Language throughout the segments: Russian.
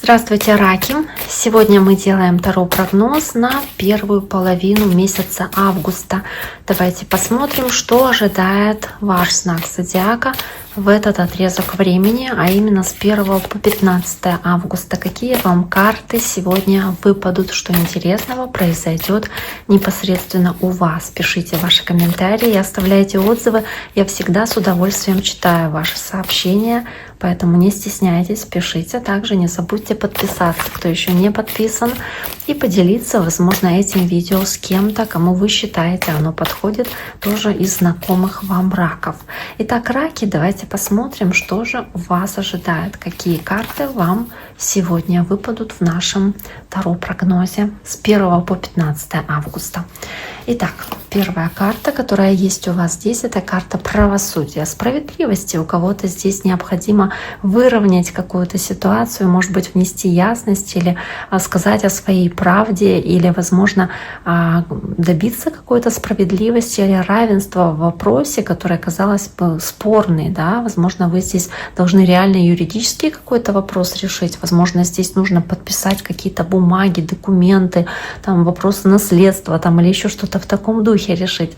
Здравствуйте, раки! Сегодня мы делаем таро-прогноз на первую половину месяца августа. Давайте посмотрим, что ожидает ваш знак зодиака в этот отрезок времени, а именно с 1 по 15 августа. Какие вам карты сегодня выпадут, что интересного произойдет непосредственно у вас. Пишите ваши комментарии, оставляйте отзывы. Я всегда с удовольствием читаю ваши сообщения, поэтому не стесняйтесь, пишите. Также не забудьте подписаться, кто еще не подписан, и поделиться, возможно, этим видео с кем-то, кому вы считаете оно подходит, тоже из знакомых вам раков. Итак, раки, давайте посмотрим, что же вас ожидает, какие карты вам сегодня выпадут в нашем таро-прогнозе с 1 по 15 августа. Итак, первая карта, которая есть у вас здесь, это карта правосудия, справедливости. У кого-то здесь необходимо выровнять какую-то ситуацию, может быть, внести ясность или сказать о своей правде, или, возможно, добиться какой-то справедливости или равенства в вопросе, который, казалось бы, спорный. Да? Возможно, вы здесь должны реально юридически какой-то вопрос решить. Возможно, здесь нужно подписать какие-то бумаги, документы, там, вопросы наследства там, или еще что-то в таком духе решить.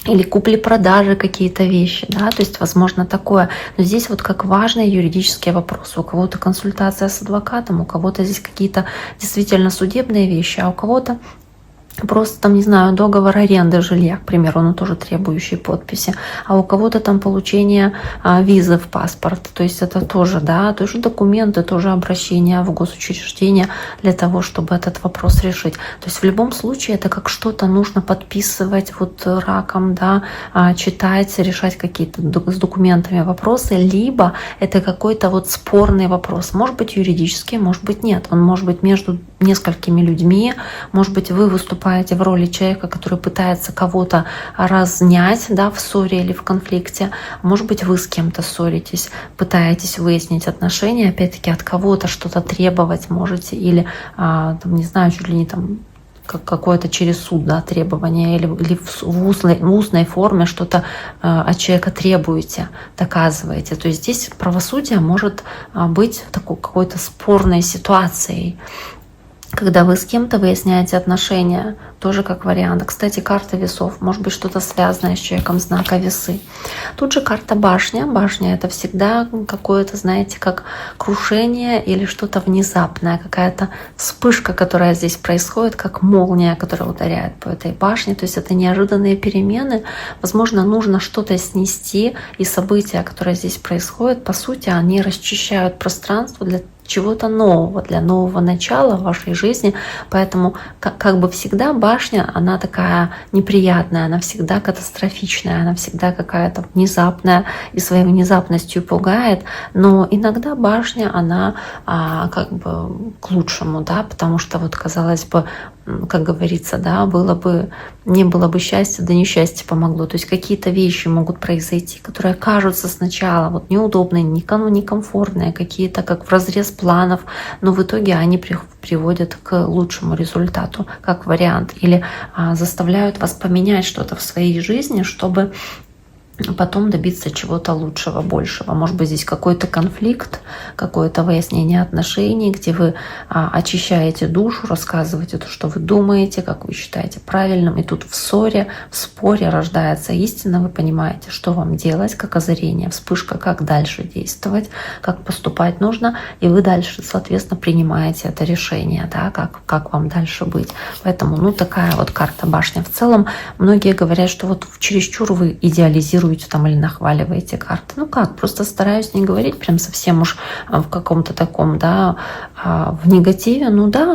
Или купли-продажи какие-то вещи, да, то есть возможно такое. Но здесь вот как важные юридические вопросы. У кого-то консультация с адвокатом, у кого-то здесь какие-то действительно судебные вещи, а у кого-то просто там, не знаю, договор аренды жилья, к примеру, он тоже требующий подписи, а у кого-то там получение визы в паспорт, то есть это тоже, да, тоже документы, тоже обращение в госучреждение для того, чтобы этот вопрос решить. То есть в любом случае это как что-то нужно подписывать вот раком, да, читать, решать какие-то с документами вопросы, либо это какой-то вот спорный вопрос, может быть юридический, может быть нет, он может быть между несколькими людьми, может быть вы выступаете в роли человека, который пытается кого-то разнять, да, в ссоре или в конфликте. Может быть, вы с кем-то ссоритесь, пытаетесь выяснить отношения, опять-таки от кого-то что-то требовать можете, или, там, не знаю, чуть ли не там какое-то через суд, да, требование, или в устной форме что-то от человека требуете, доказываете. То есть здесь правосудие может быть такой какой-то спорной ситуацией. Когда вы с кем-то выясняете отношения, тоже как вариант. Кстати, карта весов, может быть что-то связанное с человеком знака весы. Тут же карта башня. Башня — это всегда какое-то, знаете, как крушение или что-то внезапное, какая-то вспышка, которая здесь происходит, как молния, которая ударяет по этой башне. То есть это неожиданные перемены. Возможно, нужно что-то снести, и события, которые здесь происходят, по сути, они расчищают пространство для чего-то нового, для нового начала в вашей жизни. Поэтому как бы всегда башня, она такая неприятная, она всегда катастрофичная, она всегда какая-то внезапная и своей внезапностью пугает. Но иногда башня, она как бы к лучшему, да, потому что вот, казалось бы, как говорится, да, не было бы счастья, да несчастье помогло. То есть какие-то вещи могут произойти, которые кажутся сначала вот неудобные, никому некомфортные, какие-то как вразрез планов, но в итоге они приводят к лучшему результату, как вариант, или заставляют вас поменять что-то в своей жизни, чтобы потом добиться чего-то лучшего, большего. Может быть, здесь какой-то конфликт, какое-то выяснение отношений, где вы очищаете душу, рассказываете то, что вы думаете, как вы считаете правильным. И тут в споре рождается истина, вы понимаете, что вам делать, как озарение, вспышка, как дальше действовать, как поступать нужно, и вы дальше, соответственно, принимаете это решение, да, как вам дальше быть. Поэтому, такая вот карта башня. В целом, многие говорят, что вот чересчур вы идеализируете там или нахваливаете карты. Просто стараюсь не говорить прям совсем уж в каком-то таком, да, в негативе.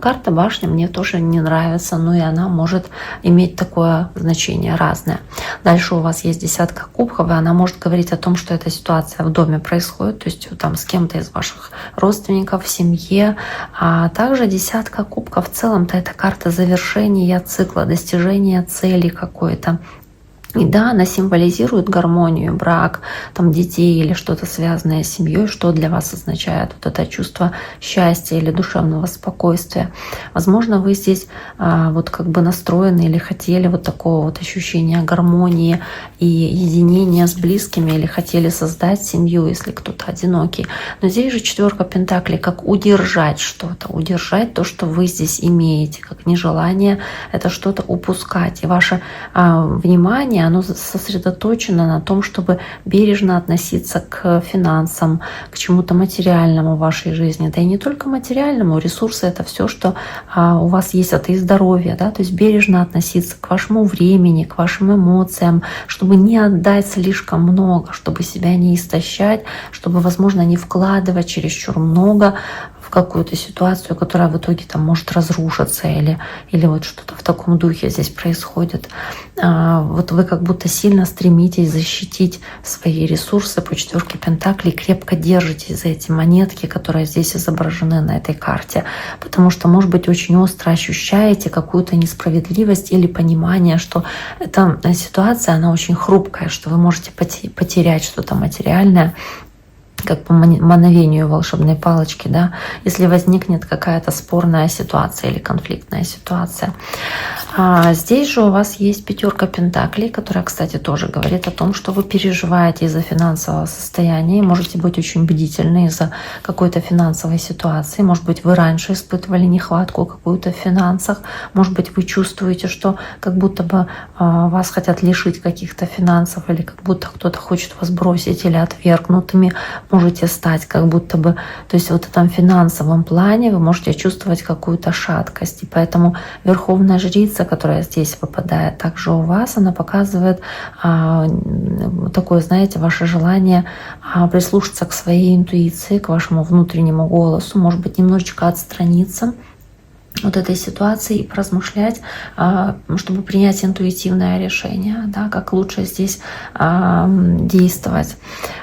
Карта башня мне тоже не нравится, и она может иметь такое значение разное. Дальше у вас есть десятка кубков, и она может говорить о том, что эта ситуация в доме происходит, то есть там с кем-то из ваших родственников, в семье. А также десятка кубков в целом-то это карта завершения цикла, достижения цели какой-то. И да, она символизирует гармонию, брак, там, детей или что-то связанное с семьей, что для вас означает вот это чувство счастья или душевного спокойствия. Возможно, вы здесь вот как бы настроены или хотели вот такого вот ощущения гармонии и единения с близкими, или хотели создать семью, если кто-то одинокий. Но здесь же четверка пентаклей, как удержать что-то, удержать то, что вы здесь имеете, как нежелание это что-то упускать. И ваше внимание, оно сосредоточено на том, чтобы бережно относиться к финансам, к чему-то материальному в вашей жизни. Да и не только материальному, ресурсы — это все, что у вас есть, это и здоровье, да, то есть бережно относиться к вашему времени, к вашим эмоциям, чтобы не отдать слишком много, чтобы себя не истощать, чтобы, возможно, не вкладывать чересчур много в какую-то ситуацию, которая в итоге там может разрушиться, или вот что-то в таком духе здесь происходит. Вот вы как будто сильно стремитесь защитить свои ресурсы по четверке пентаклей, крепко держитесь за эти монетки, которые здесь изображены на этой карте, потому что, может быть, очень остро ощущаете какую-то несправедливость или понимание, что эта ситуация, она очень хрупкая, что вы можете потерять что-то материальное, как по мановению волшебной палочки, да, если возникнет какая-то спорная ситуация или конфликтная ситуация. Здесь же у вас есть пятерка пентаклей, которая, кстати, тоже говорит о том, что вы переживаете из-за финансового состояния, можете быть очень бдительны из-за какой-то финансовой ситуации. Может быть, вы раньше испытывали нехватку какую-то в финансах, может быть, вы чувствуете, что как будто бы вас хотят лишить каких-то финансов, или как будто кто-то хочет вас бросить или отвергнутыми можете стать, как будто бы, то есть вот в этом финансовом плане вы можете чувствовать какую-то шаткость. И поэтому Верховная Жрица, которая здесь выпадает также у вас, она показывает такое, знаете, ваше желание прислушаться к своей интуиции, к вашему внутреннему голосу, может быть, немножечко отстраниться от этой ситуации и поразмышлять, чтобы принять интуитивное решение, да, как лучше здесь действовать.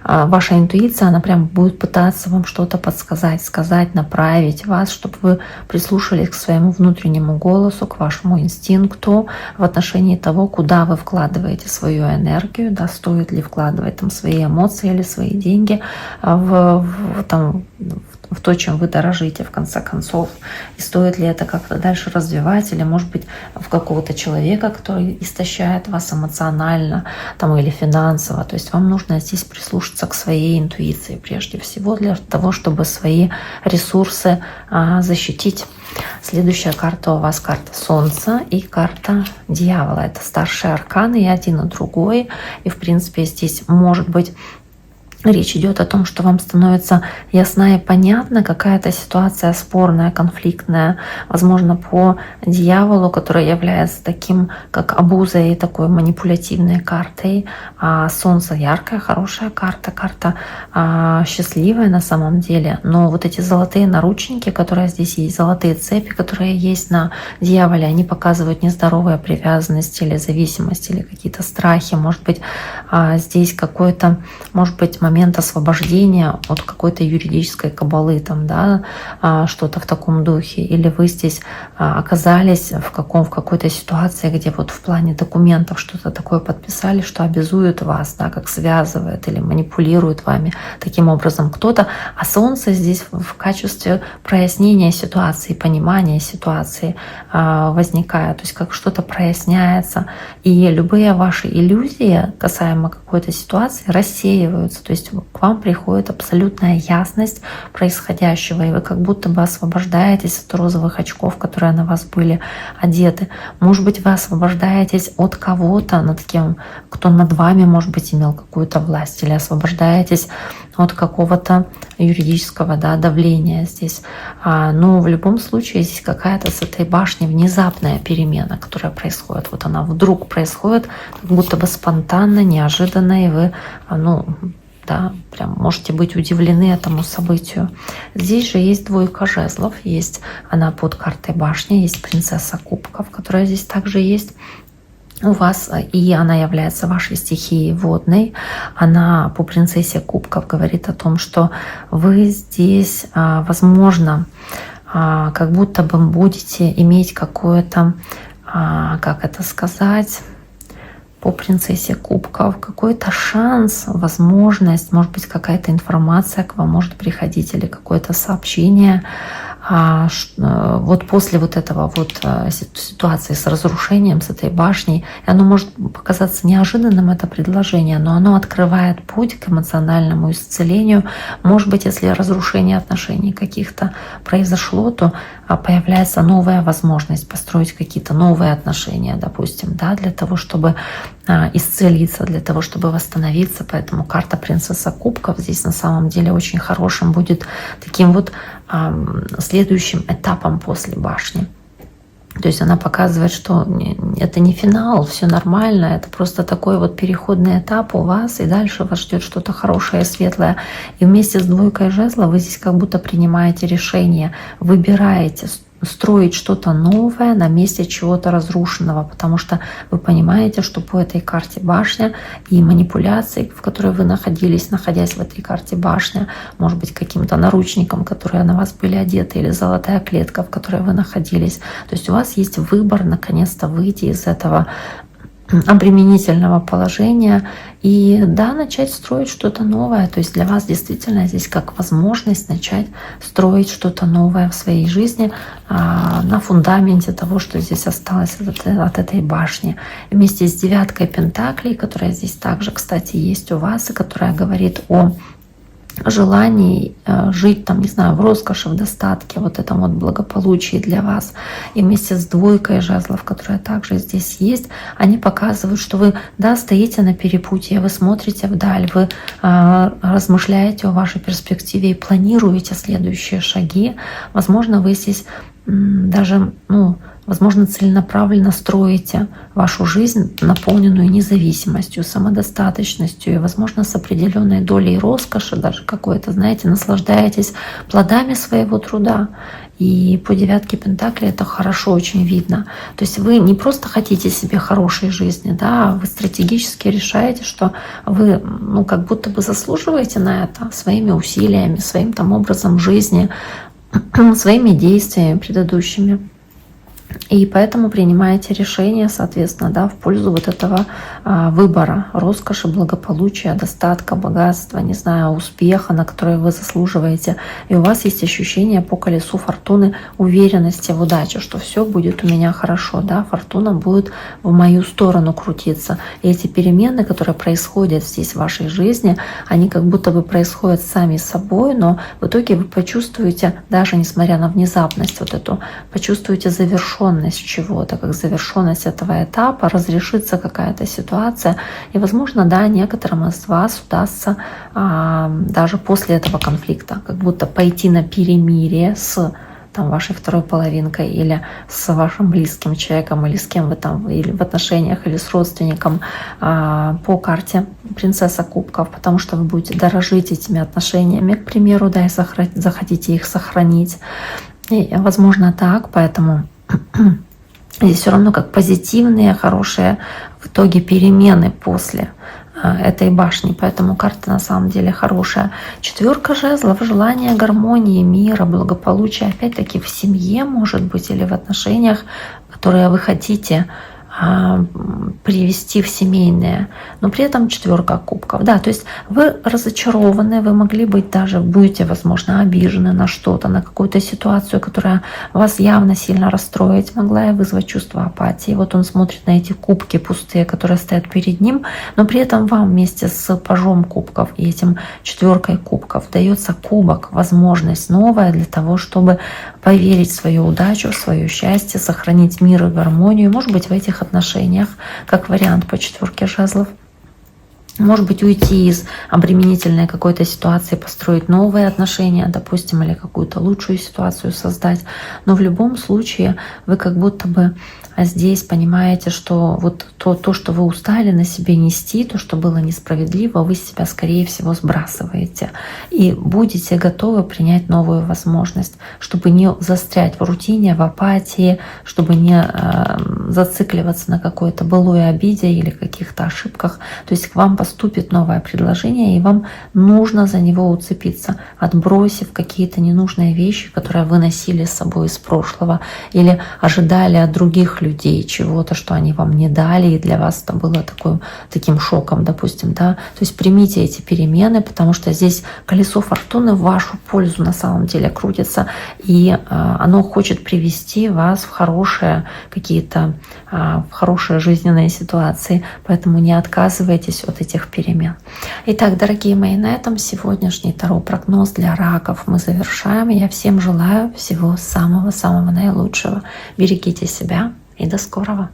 Ваша интуиция, она прям будет пытаться вам что-то подсказать, сказать, направить вас, чтобы вы прислушались к своему внутреннему голосу, к вашему инстинкту в отношении того, куда вы вкладываете свою энергию, да, стоит ли вкладывать там свои эмоции или свои деньги в то, чем вы дорожите, в конце концов, и стоит ли это как-то дальше развивать, или, может быть, в какого-то человека, который истощает вас эмоционально там, или финансово. То есть вам нужно здесь прислушаться к своей интуиции прежде всего, для того, чтобы свои ресурсы защитить. Следующая карта у вас карта Солнца и карта Дьявола. Это старшие арканы, и один, и другой. И, в принципе, здесь может быть речь идет о том, что вам становится ясна и понятна какая-то ситуация спорная, конфликтная, возможно, по дьяволу, который является таким, как обузой и такой манипулятивной картой. А Солнце яркая, хорошая карта счастливая на самом деле. Но вот эти золотые наручники, которые здесь есть, золотые цепи, которые есть на дьяволе, они показывают нездоровые привязанности или зависимость, или какие-то страхи. Может быть, здесь какой-то, может быть, момент освобождения от какой-то юридической кабалы, там, да, что-то в таком духе. Или вы здесь оказались в какой-то ситуации, где вот в плане документов что-то такое подписали, что обязует вас, да, как связывает или манипулирует вами таким образом кто-то. А Солнце здесь в качестве прояснения ситуации, понимания ситуации возникает, то есть как что-то проясняется. И любые ваши иллюзии касаемо какой-то ситуации рассеиваются. То есть к вам приходит абсолютная ясность происходящего, и вы как будто бы освобождаетесь от розовых очков, которые на вас были одеты. Может быть, вы освобождаетесь от кого-то, над кем, кто над вами, может быть, имел какую-то власть, или освобождаетесь от какого-то юридического, да, давления здесь. Но в любом случае здесь какая-то с этой башни внезапная перемена, которая происходит. Вот она вдруг происходит, как будто бы спонтанно, неожиданно, и вы, да, прям можете быть удивлены этому событию. Здесь же есть двойка жезлов, есть она под картой башни, есть принцесса кубков, которая здесь также есть у вас, и она является вашей стихией водной. Она по принцессе кубков говорит о том, что вы здесь, возможно, как будто бы будете иметь какое-то, как это сказать, по принцессе кубков, какой-то шанс, возможность, может быть, какая-то информация к вам может приходить или какое-то сообщение. Вот после вот этого вот ситуации с разрушением, с этой башней, и оно может показаться неожиданным, это предложение, но оно открывает путь к эмоциональному исцелению. Может быть, если разрушение отношений каких-то произошло, то появляется новая возможность построить какие-то новые отношения, допустим, да, для того, чтобы исцелиться, для того, чтобы восстановиться. Поэтому карта принцесса кубков здесь на самом деле очень хорошим будет таким вот следующим этапом после башни. То есть она показывает, что это не финал, все нормально, это просто такой вот переходный этап у вас, и дальше вас ждет что-то хорошее, светлое. И вместе с двойкой жезла вы здесь как будто принимаете решение, выбираете строить что-то новое на месте чего-то разрушенного, потому что вы понимаете, что по этой карте башня и манипуляции, в которой вы находились, находясь в этой карте башня, может быть, каким-то наручником, которые на вас были одеты, или золотая клетка, в которой вы находились. То есть у вас есть выбор наконец-то выйти из этого обременительного положения и, да, начать строить что-то новое. То есть для вас действительно здесь как возможность начать строить что-то новое в своей жизни на фундаменте того, что здесь осталось от этой башни. Вместе с девяткой пентаклей, которая здесь также, кстати, есть у вас, и которая говорит о желании жить там, не знаю, в роскоши, в достатке, вот этом вот благополучии для вас. И вместе с двойкой жезлов, которая также здесь есть, они показывают, что вы, да, стоите на перепутье, вы смотрите вдаль, вы размышляете о вашей перспективе и планируете следующие шаги. Возможно, вы здесь даже, возможно, целенаправленно строите вашу жизнь, наполненную независимостью, самодостаточностью и, возможно, с определенной долей роскоши, даже какой-то, знаете, наслаждаетесь плодами своего труда. И по девятке пентаклей это хорошо очень видно. То есть вы не просто хотите себе хорошей жизни, да, вы стратегически решаете, что вы, как будто бы заслуживаете на это своими усилиями, своим там образом жизни, своими действиями предыдущими. И поэтому принимаете решение, соответственно, да, в пользу вот этого выбора роскоши, благополучия, достатка, богатства, не знаю, успеха, на который вы заслуживаете. И у вас есть ощущение по колесу фортуны уверенности в удаче, что все будет у меня хорошо, да, фортуна будет в мою сторону крутиться. И эти перемены, которые происходят здесь в вашей жизни, они как будто бы происходят сами собой, но в итоге вы почувствуете, даже несмотря на внезапность вот эту, почувствуете завершенность чего-то, как завершенность этого этапа, разрешится какая-то ситуация. И, возможно, да, некоторым из вас удастся даже после этого конфликта как будто пойти на перемирие с вашей второй половинкой или с вашим близким человеком, или с кем вы там, или в отношениях, или с родственником по карте принцесса кубков, потому что вы будете дорожить этими отношениями, к примеру, да, и захотите их сохранить. И, возможно, так, поэтому здесь все равно как позитивные, хорошие в итоге перемены после этой башни. Поэтому карта на самом деле хорошая. Четверка жезлов, желание гармонии, мира, благополучия. Опять-таки в семье, может быть, или в отношениях, которые вы хотите привести в семейные, но при этом четверка кубков. Да, то есть вы разочарованы, вы могли быть даже, будете, возможно, обижены на что-то, на какую-то ситуацию, которая вас явно сильно расстроить могла и вызвать чувство апатии. Вот он смотрит на эти кубки пустые, которые стоят перед ним, но при этом вам вместе с пажом кубков и этим четверкой кубков дается кубок, возможность новая для того, чтобы поверить в свою удачу, в свое счастье, сохранить мир и гармонию. Может быть, в этих отношениях, как вариант по четверке жезлов. Может быть, уйти из обременительной какой-то ситуации, построить новые отношения, допустим, или какую-то лучшую ситуацию создать. Но в любом случае вы как будто бы здесь понимаете, что вот то, что вы устали на себе нести, то, что было несправедливо, вы себя, скорее всего, сбрасываете. И будете готовы принять новую возможность, чтобы не застрять в рутине, в апатии, чтобы не зацикливаться на какой-то былой обиде или каких-то ошибках. То есть к вам поступит новое предложение, и вам нужно за него уцепиться, отбросив какие-то ненужные вещи, которые вы носили с собой из прошлого, или ожидали от других людей чего-то, что они вам не дали, и для вас это было таким шоком, допустим, да. То есть примите эти перемены, потому что здесь колесо фортуны в вашу пользу на самом деле крутится, и оно хочет привести вас в хорошие какие-то, в хорошие жизненные ситуации, поэтому не отказывайтесь от этих перемен. Итак, дорогие мои, на этом сегодняшний таро-прогноз для раков мы завершаем. Я всем желаю всего самого-самого наилучшего. Берегите себя и до скорого!